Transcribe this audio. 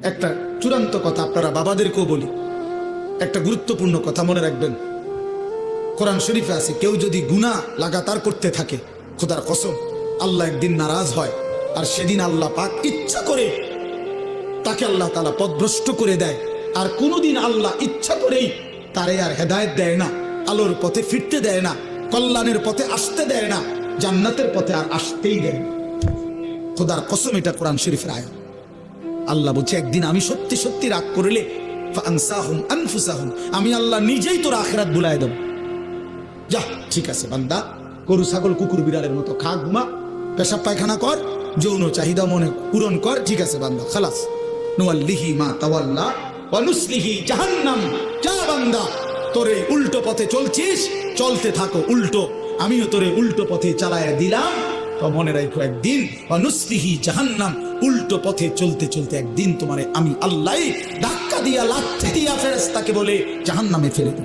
একটা চূড়ান্ত কথা আপনারা বাবাদেরকেও বলি, একটা গুরুত্বপূর্ণ কথা মনে রাখবেন। কোরআন শরীফে আছে, কেউ যদি গুনাহ লাগাতার করতে থাকে, খোদার কসম আল্লাহ একদিন নারাজ হয়, আর সেদিন আল্লাহ পাক ইচ্ছা করে তাকে আল্লাহ তাআলা পথভ্রষ্ট করে দেয়। আর কোনোদিন আল্লাহ ইচ্ছা করেই তারে আর হেদায়েত দেয় না, আলোর পথে ফিরতে দেয় না, কল্যাণের পথে আসতে দেয় না, জান্নাতের পথে আর আসতেই দেয় না। খোদার কসম, এটা কোরআন শরীফের আয়াত। আল্লাহ বলছে, একদিন আমি সত্যি সত্যি রাগ করলে ফাআনসাহুম আনফুসাহুম, আমি আল্লাহ নিজেই তোর আখিরাত ভুলায় দেব। যা, ঠিক আছে বান্দা, গরু ছাগল কুকুর বিড়ালের মতো খা, ঘুমা, পেশাব পায়খানা কর, যৌন চাহিদা মনে পূরণ কর, ঠিক আছে বান্দা, খালাস। নুয়াল্লিহি মা তাওয়াল্লা ওয়া নুসলিহি জাহান্নাম। যা বান্দা, তোরে উল্টো পথে চলছিস, চলতে থাকো উল্টো, আমিও তোরে উল্টো পথে চালায়া দিলাম। তো মনে রাখো, একদিন ওয়া নুসলিহি জাহান্নাম, উল্টো পথে চলতে চলতে একদিন তোমারে আমি আল্লাহ ধাক্কা দিয়া লাথি দিয়া ফেরেশতাকে বলে জাহান্নামে ফেলে দেব।